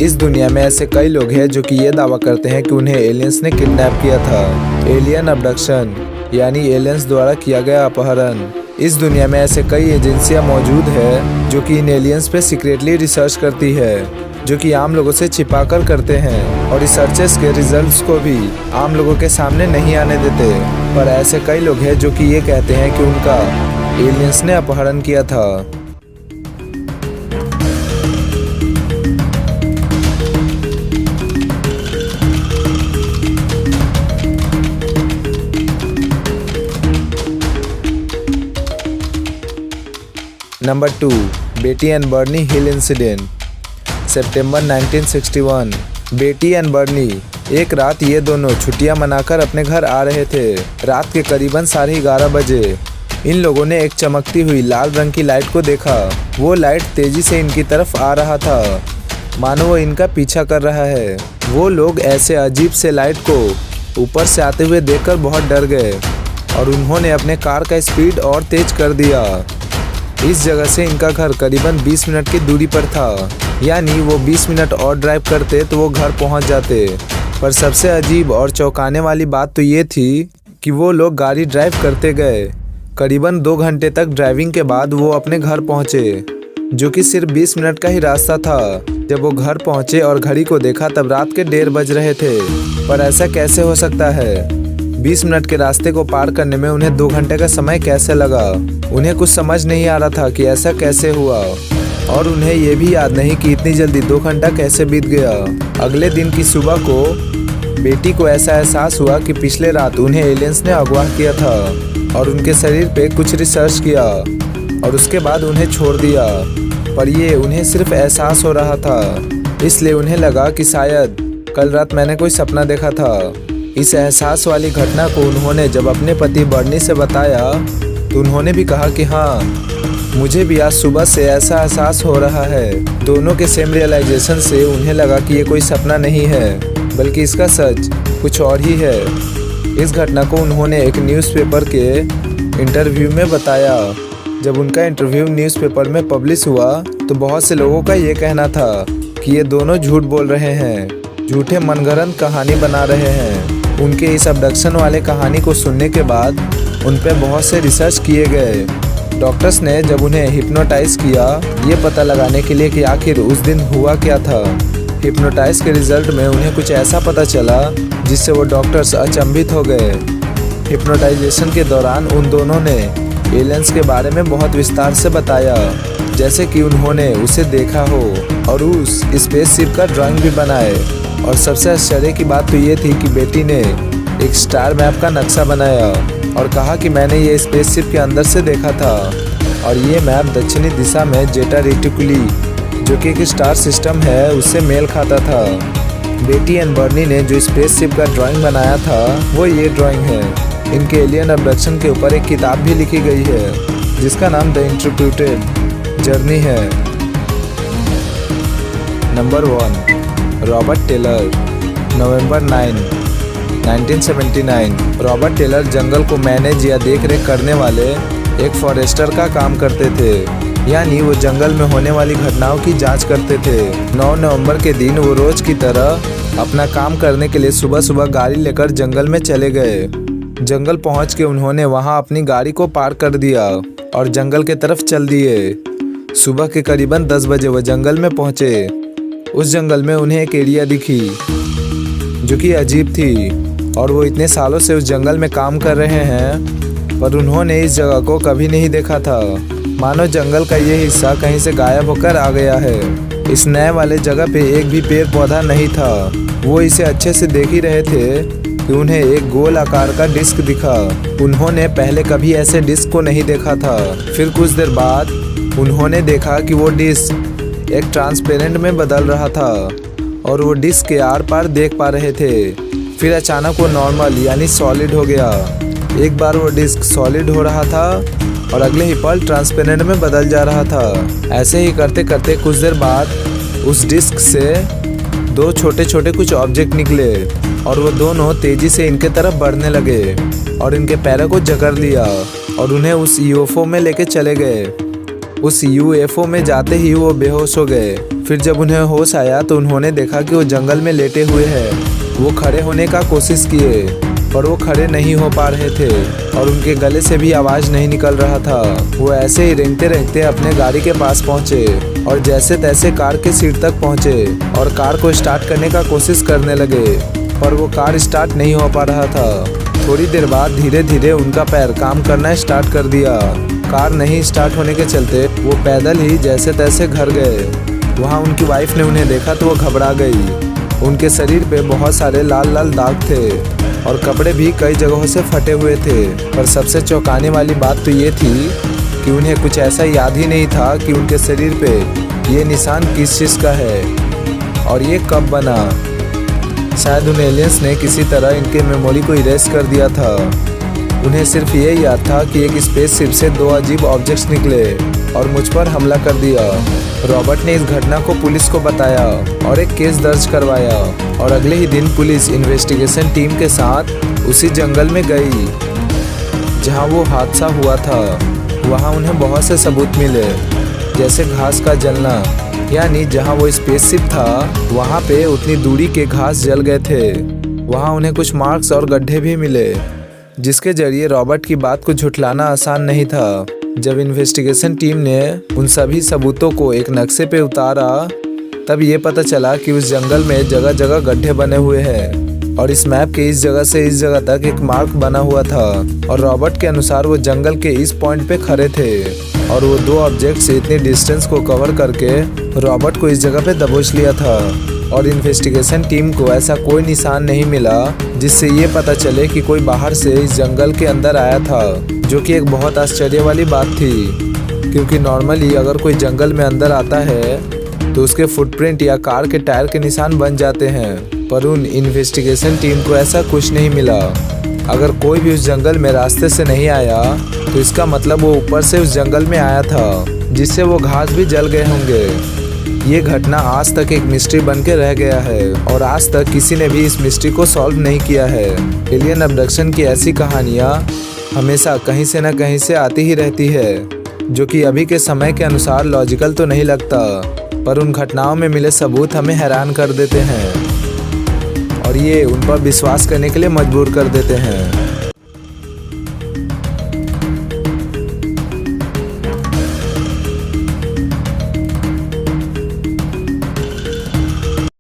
इस दुनिया में ऐसे कई लोग हैं जो कि ये दावा करते हैं कि उन्हें एलियंस ने किडनैप किया था। एलियन अबडक्शन यानी एलियंस द्वारा किया गया अपहरण। इस दुनिया में ऐसे कई एजेंसियां मौजूद है जो कि इन एलियंस पे सीक्रेटली रिसर्च करती है, जो कि आम लोगों से छिपाकर करते हैं और रिसर्चेस के रिजल्ट्स को भी आम लोगों के सामने नहीं आने देते। पर ऐसे कई लोग हैं जो कि ये कहते हैं कि उनका एलियंस ने अपहरण किया था। नंबर 2, बेटी एंड बर्नी हिल इंसिडेंट। सितंबर 1961। बेटी एंड बर्नी एक रात ये दोनों छुट्टियां मनाकर अपने घर आ रहे थे। रात के करीबन 11:30 बजे इन लोगों ने एक चमकती हुई लाल रंग की लाइट को देखा। वो लाइट तेजी से इनकी तरफ आ रहा था, मानो वो इनका पीछा कर रहा है। वो लोग ऐसे अजीब से लाइट को ऊपर से आते हुए देखकर बहुत डर गए और उन्होंने अपने कार का स्पीड और तेज कर दिया। इस जगह से इनका घर करीबन 20 मिनट की दूरी पर था, यानी वो 20 मिनट और ड्राइव करते तो वो घर पहुंच जाते। पर सबसे अजीब और चौंकाने वाली बात तो ये थी कि वो लोग गाड़ी ड्राइव करते गए। करीबन 2 घंटे तक ड्राइविंग के बाद वो अपने घर पहुंचे, जो कि सिर्फ 20 मिनट का ही रास्ता था। जब वो घर पहुंचे और घड़ी को देखा तब रात के 1:30 बज रहे थे। पर ऐसा कैसे हो सकता है? 20 मिनट के रास्ते को पार करने में उन्हें 2 घंटे का समय कैसे लगा? उन्हें कुछ समझ नहीं आ रहा था कि ऐसा कैसे हुआ, और उन्हें ये भी याद नहीं कि इतनी जल्दी 2 घंटा कैसे बीत गया। अगले दिन की सुबह को बेटी को ऐसा एहसास हुआ कि पिछले रात उन्हें एलियंस ने अगवा किया था और उनके शरीर पे कुछ रिसर्च किया और उसके बाद उन्हें छोड़ दिया। पर ये उन्हें सिर्फ एहसास हो रहा था, इसलिए उन्हें लगा कि शायद कल रात मैंने कोई सपना देखा था। इस एहसास वाली घटना को उन्होंने जब अपने पति बर्नी से बताया तो उन्होंने भी कहा कि हाँ, मुझे भी आज सुबह से ऐसा एहसास हो रहा है। दोनों के सेम रियलाइजेशन से उन्हें लगा कि ये कोई सपना नहीं है, बल्कि इसका सच कुछ और ही है। इस घटना को उन्होंने एक न्यूज़पेपर के इंटरव्यू में बताया। जब उनका इंटरव्यू न्यूज़पेपर में पब्लिश हुआ तो बहुत से लोगों का ये कहना था कि ये दोनों झूठ बोल रहे हैं, झूठे मनगढ़ंत कहानी बना रहे हैं। उनके इस अबडक्शन वाले कहानी को सुनने के बाद उन पर बहुत से रिसर्च किए गए। डॉक्टर्स ने जब उन्हें हिप्नोटाइज किया ये पता लगाने के लिए कि आखिर उस दिन हुआ क्या था। हिप्नोटाइज के रिजल्ट में उन्हें कुछ ऐसा पता चला जिससे वो डॉक्टर्स अचंभित हो गए। हिप्नोटाइजेशन के दौरान उन दोनों ने एलियंस के बारे में बहुत विस्तार से बताया, जैसे कि उन्होंने उसे देखा हो और उस स्पेसशिप का ड्राइंग भी बनाए। और सबसे आश्चर्य की बात तो ये थी कि बेटी ने एक स्टार मैप का नक्शा बनाया और कहा कि मैंने ये स्पेसशिप के अंदर से देखा था और ये मैप दक्षिणी दिशा में जेटा रेटिकुली, जो कि एक स्टार सिस्टम है, उससे मेल खाता था। बेटी एंड बर्नी ने जो स्पेसशिप का ड्राइंग बनाया था वो ये ड्राइंग है। इनके एलियन अबडक्शन के ऊपर एक किताब भी लिखी गई है जिसका नाम द इंटरप्रेटेड जर्नी है। Number 1, Robert Taylor. November 9, 1979। Robert Taylor जंगल को मैनेज या देख रेख करने वाले एक फॉरेस्टर का काम करते थे, यानी वो जंगल में होने वाली घटनाओं की जांच करते थे। 9 नवंबर के दिन वो रोज की तरह अपना काम करने के लिए सुबह सुबह गाड़ी लेकर जंगल में चले गए। जंगल पहुंच के उन्होंने वहां अपनी गाड़ी को पार्क कर दिया और जंगल के तरफ चल दिए। सुबह के करीबन 10 बजे वो जंगल में पहुंचे। उस जंगल में उन्हें एक एरिया दिखी जो कि अजीब थी और वो इतने सालों से उस जंगल में काम कर रहे हैं, पर उन्होंने इस जगह को कभी नहीं देखा था। मानो जंगल का ये हिस्सा कहीं से गायब होकर आ गया है। इस नए वाले जगह पे एक भी पेड़ पौधा नहीं था। वो इसे अच्छे से देख ही रहे थे कि उन्हें एक गोल आकार का डिस्क दिखा। उन्होंने पहले कभी ऐसे डिस्क को नहीं देखा था। फिर कुछ देर बाद उन्होंने देखा कि वो डिस्क एक ट्रांसपेरेंट में बदल रहा था और वो डिस्क के आर पार देख पा रहे थे। फिर अचानक वो नॉर्मल यानी सॉलिड हो गया। एक बार वो डिस्क सॉलिड हो रहा था और अगले ही पल ट्रांसपेरेंट में बदल जा रहा था। ऐसे ही करते करते कुछ देर बाद उस डिस्क से 2 छोटे छोटे कुछ ऑब्जेक्ट निकले और वो दोनों तेजी से इनके तरफ बढ़ने लगे और इनके पैरों को जकड़ लिया और उन्हें उस यूएफओ में लेके चले गए। उस यूएफओ में जाते ही वो बेहोश हो गए। फिर जब उन्हें होश आया तो उन्होंने देखा कि वो जंगल में लेटे हुए हैं। वो खड़े होने का कोशिश किए पर वो खड़े नहीं हो पा रहे थे और उनके गले से भी आवाज़ नहीं निकल रहा था। वो ऐसे ही रेंगते रेंगते अपने गाड़ी के पास पहुंचे और जैसे तैसे कार के सीट तक पहुंचे और कार को स्टार्ट करने का कोशिश करने लगे, पर वो कार स्टार्ट नहीं हो पा रहा था। थोड़ी देर बाद धीरे धीरे उनका पैर काम करना स्टार्ट कर दिया। कार नहीं स्टार्ट होने के चलते वो पैदल ही जैसे तैसे घर गए। वहाँ उनकी वाइफ ने उन्हें देखा तो वो घबरा गई। उनके शरीर पे बहुत सारे लाल लाल दाग थे और कपड़े भी कई जगहों से फटे हुए थे। पर सबसे चौंकाने वाली बात तो ये थी कि उन्हें कुछ ऐसा याद ही नहीं था कि उनके शरीर पे ये निशान किस चीज़ का है और ये कब बना। शायद उन एलियंस ने किसी तरह इनके मेमोरी को इरेज कर दिया था। उन्हें सिर्फ ये याद था कि एक स्पेसशिप से 2 अजीब ऑब्जेक्ट्स निकले और मुझ पर हमला कर दिया। रॉबर्ट ने इस घटना को पुलिस को बताया और एक केस दर्ज करवाया और अगले ही दिन पुलिस इन्वेस्टिगेशन टीम के साथ उसी जंगल में गई जहां वो हादसा हुआ था। वहां उन्हें बहुत से सबूत मिले, जैसे घास का जलना, यानी जहां वो स्पेसशिप था वहां पे उतनी दूरी के घास जल गए थे। वहां उन्हें कुछ मार्क्स और गड्ढे भी मिले, जिसके जरिए रॉबर्ट की बात को झुठलाना आसान नहीं था। जब इन्वेस्टिगेशन टीम ने उन सभी सबूतों को एक नक्शे पे उतारा तब ये पता चला कि उस जंगल में जगह जगह गड्ढे बने हुए हैं और इस मैप के इस जगह से इस जगह तक एक मार्क बना हुआ था। और रॉबर्ट के अनुसार वो जंगल के इस पॉइंट पे खड़े थे और वो 2 ऑब्जेक्ट से इतनी डिस्टेंस को कवर करके रॉबर्ट को इस जगह पे दबोच लिया था। और इन्वेस्टिगेशन टीम को ऐसा कोई निशान नहीं मिला जिससे ये पता चले कि कोई बाहर से इस जंगल के अंदर आया था, जो कि एक बहुत आश्चर्य वाली बात थी, क्योंकि नॉर्मली अगर कोई जंगल में अंदर आता है तो उसके फुटप्रिंट या कार के टायर के निशान बन जाते हैं, पर उन इन्वेस्टिगेशन टीम को ऐसा कुछ नहीं मिला। अगर कोई भी उस जंगल में रास्ते से नहीं आया तो इसका मतलब वो ऊपर से उस जंगल में आया था, जिससे वो घास भी जल गए होंगे। ये घटना आज तक एक मिस्ट्री बन के रह गया है और आज तक किसी ने भी इस मिस्ट्री को सॉल्व नहीं किया है। एलियन अबडक्शन की ऐसी कहानियाँ हमेशा कहीं से न कहीं से आती ही रहती है, जो कि अभी के समय के अनुसार लॉजिकल तो नहीं लगता, पर उन घटनाओं में मिले सबूत हमें हैरान कर देते हैं और ये उन पर विश्वास करने के लिए मजबूर कर देते हैं।